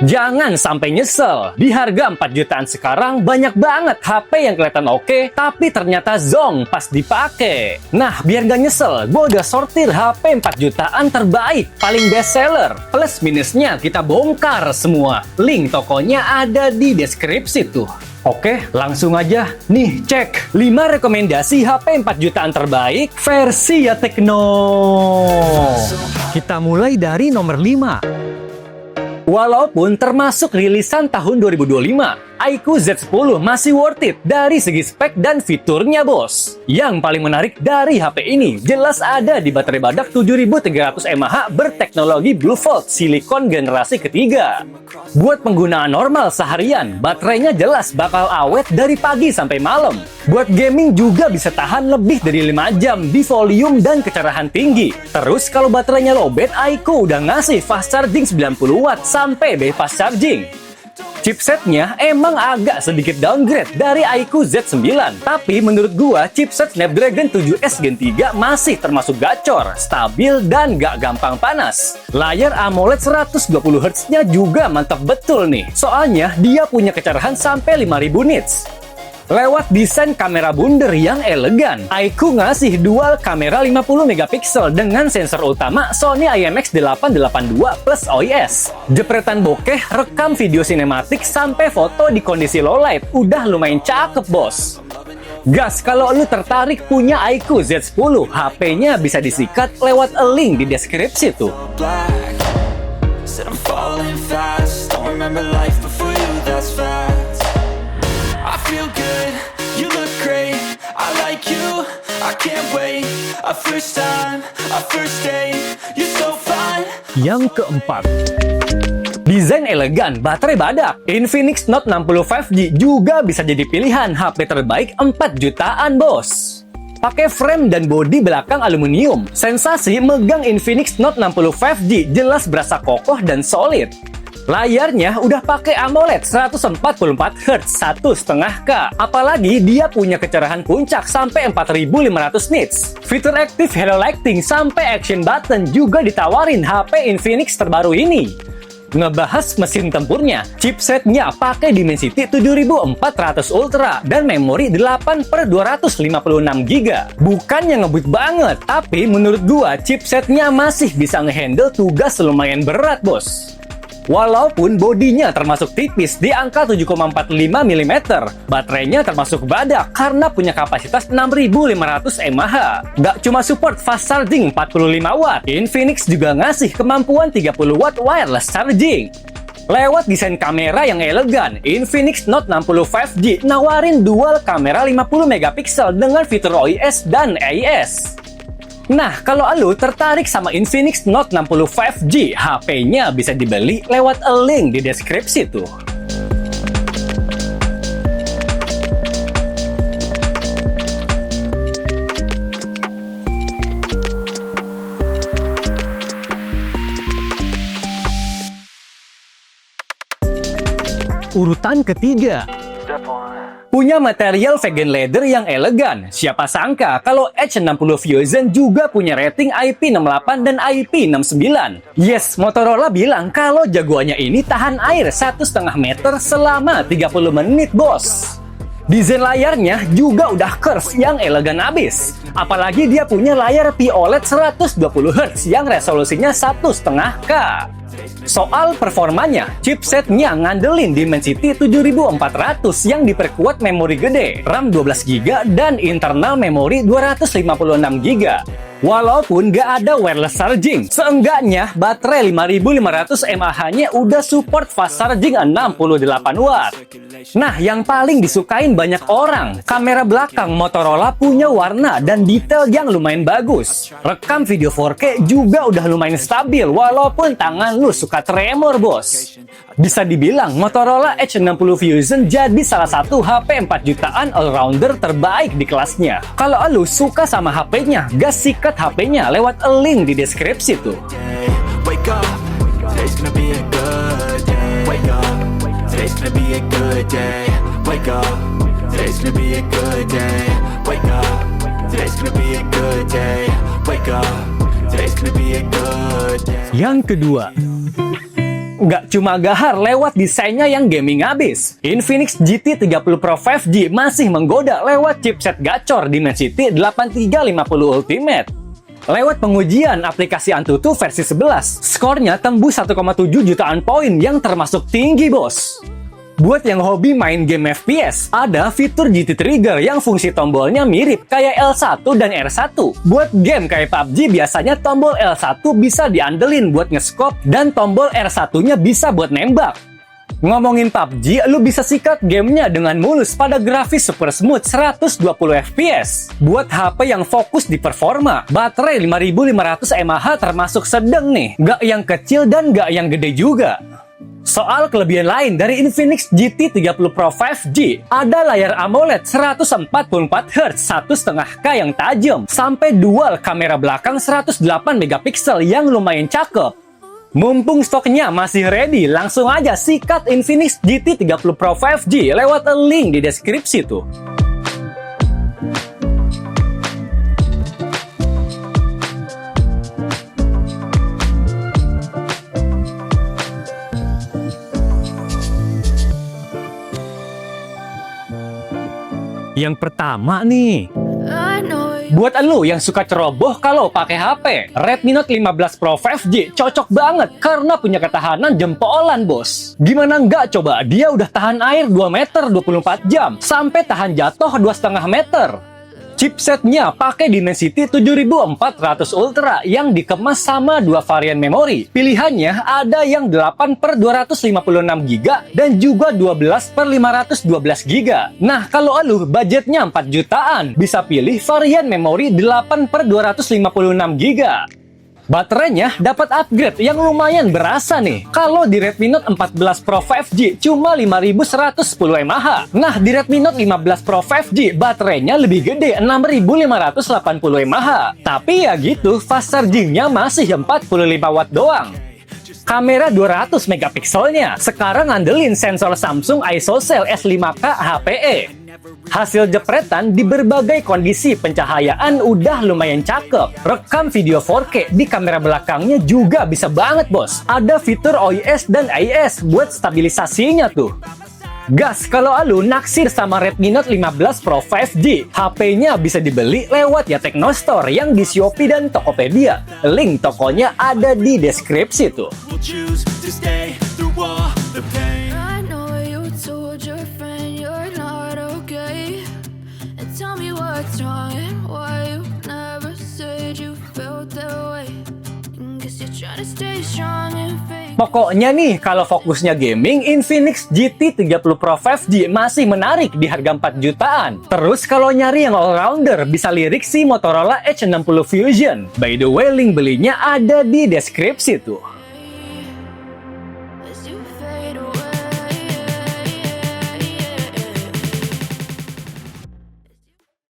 Jangan sampai nyesel. Di harga 4 jutaan sekarang banyak banget HP yang kelihatan oke, tapi ternyata zonk pas dipakai. Nah, biar gak nyesel, gue udah sortir HP 4 jutaan terbaik, paling best seller. Plus minusnya kita bongkar semua. Link tokonya ada di deskripsi tuh. Oke, langsung aja. Nih, cek 5 rekomendasi HP 4 jutaan terbaik versi ya Tekno. Kita mulai dari nomor 5. Walaupun termasuk rilisan tahun 2025, iQOO Z10 masih worth it dari segi spek dan fiturnya, bos. Yang paling menarik dari HP ini, jelas ada di baterai badak 7300 mAh berteknologi Bluefold silikon generasi ketiga. Buat penggunaan normal seharian, baterainya jelas bakal awet dari pagi sampai malam. Buat gaming juga bisa tahan lebih dari 5 jam di volume dan kecerahan tinggi. Terus kalau baterainya lowbat, iQOO udah ngasih fast charging 90 watt sampai bypass charging. Chipsetnya emang agak sedikit downgrade dari iQOO Z9, tapi menurut gua chipset Snapdragon 7S Gen 3 masih termasuk gacor, stabil, dan gak gampang panas. Layar AMOLED 120Hz-nya juga mantap betul nih, soalnya dia punya kecerahan sampai 5000 nits. Lewat desain kamera bundar yang elegan, iQOO ngasih dual kamera 50 megapiksel dengan sensor utama Sony IMX882 plus OIS. Jepretan bokeh, rekam video sinematik, sampai foto di kondisi low light, udah lumayan cakep, bos. Gas, kalau lu tertarik punya iQOO Z10, HP-nya bisa disikat lewat link di deskripsi tuh. I feel good, you look great, I like you, I can't wait, a first time, a first date, you're so fine. Yang keempat, desain elegan, baterai badak. Infinix Note 60 5G juga bisa jadi pilihan HP terbaik 4 jutaan, bos. Pakai frame dan bodi belakang aluminium, sensasi megang Infinix Note 60 5G jelas berasa kokoh dan solid. Layarnya udah pakai AMOLED 144Hz 1,5K. Apalagi dia punya kecerahan puncak sampai 4500 nits. Fitur aktif Hello Lighting sampai action button juga ditawarin HP Infinix terbaru ini. Ngebahas mesin tempurnya, chipsetnya pakai Dimensity 7400 Ultra dan memori 8/256GB. Bukannya ngebut banget, tapi menurut gua chipsetnya masih bisa ngehandle tugas lumayan berat, bos. Walaupun bodinya termasuk tipis di angka 7,45 mm, baterainya termasuk badak karena punya kapasitas 6500 mAh. Gak cuma support fast charging 45 watt, Infinix juga ngasih kemampuan 30 watt wireless charging. Lewat desain kamera yang elegan, Infinix Note 60 5G nawarin dual kamera 50 megapiksel dengan fitur OIS dan AIS. Nah, kalau lu tertarik sama Infinix Note 60 5G, HP-nya bisa dibeli lewat link di deskripsi tuh. Urutan ketiga, punya material vegan leather yang elegan. Siapa sangka kalau H60 Fusion juga punya rating IP68 dan IP69. Yes, Motorola bilang kalau jagoannya ini tahan air 1,5 meter selama 30 menit, bos. Desain layarnya juga udah curve yang elegan abis. Apalagi dia punya layar POLED 120Hz yang resolusinya 1,5K. Soal performanya, chipsetnya ngandelin Dimensity 7400 yang diperkuat memori gede, RAM 12GB dan internal memori 256GB. Walaupun gak ada wireless charging, seenggaknya baterai 5500 mAh-nya udah support fast charging 68 watt. Nah, yang paling disukain banyak orang, kamera belakang Motorola punya warna dan detail yang lumayan bagus. Rekam video 4K juga udah lumayan stabil walaupun tangan lu suka tremor, bos. Bisa dibilang Motorola H60 Fusion jadi salah satu HP 4 jutaan all-rounder terbaik di kelasnya. Kalau lu suka sama HP-nya, gas sikat HP-nya lewat link di deskripsi tuh. Wake up, today's gonna be a good day. Wake up, today's gonna be a good day. Wake up, today's gonna be a good day. Wake up, today's gonna be a good day. Wake up, today's gonna be a good day. Yang kedua, Nggak cuma gahar lewat desainnya yang gaming abis, Infinix GT 30 Pro 5G masih menggoda lewat chipset gacor Dimensity 8350 Ultimate. Lewat pengujian aplikasi Antutu versi 11, skornya tembus 1,7 jutaan poin yang termasuk tinggi, bos. Buat yang hobi main game FPS, ada fitur GT Trigger yang fungsi tombolnya mirip kayak L1 dan R1. Buat game kayak PUBG, biasanya tombol L1 bisa diandelin buat nge-scope dan tombol R1-nya bisa buat nembak. Ngomongin PUBG, lu bisa sikat gamenya dengan mulus pada grafis super smooth 120 fps. Buat HP yang fokus di performa, baterai 5500 mAh termasuk sedang nih, nggak yang kecil dan nggak yang gede juga. Soal kelebihan lain dari Infinix GT 30 Pro 5G, ada layar AMOLED 144Hz 1,5K yang tajam, sampai dual kamera belakang 108 megapiksel yang lumayan cakep. Mumpung stoknya masih ready, langsung aja sikat Infinix GT 30 Pro 5G lewat link di deskripsi tuh. Yang pertama nih, buat elu yang suka ceroboh kalau pakai HP, Redmi Note 15 Pro 5G cocok banget karena punya ketahanan jempolan, bos. Gimana nggak coba, dia udah tahan air 2 meter 24 jam, sampai tahan jatuh 2,5 meter. Chipsetnya pakai Dimensity 7400 Ultra yang dikemas sama 2 varian memori. Pilihannya ada yang 8/256GB dan juga 12/512GB. Nah, kalau lu budgetnya 4 jutaan, bisa pilih varian memori 8/256GB. Baterainya dapat upgrade yang lumayan berasa nih. Kalau di Redmi Note 14 Pro 5G cuma 5110 mAh. Nah, di Redmi Note 15 Pro 5G baterainya lebih gede 6580 mAh. Tapi ya gitu, fast chargingnya masih 45 watt doang. Kamera 200 megapikselnya sekarang ngandelin sensor Samsung ISOCELL S5K HPE. Hasil jepretan di berbagai kondisi pencahayaan udah lumayan cakep. Rekam video 4K di kamera belakangnya juga bisa banget, bos. Ada fitur OIS dan AIS buat stabilisasinya tuh. Gas kalau lu naksir sama Redmi Note 15 Pro 5G, HP-nya bisa dibeli lewat ya Technostore yang di Shopee dan Tokopedia. Link tokonya ada di deskripsi tuh. Pokoknya nih, kalau fokusnya gaming, Infinix GT 30 Pro 5G masih menarik di harga 4 jutaan. Terus kalau nyari yang all-rounder, bisa lirik si Motorola Edge 60 Fusion. By the way, link belinya ada di deskripsi tuh.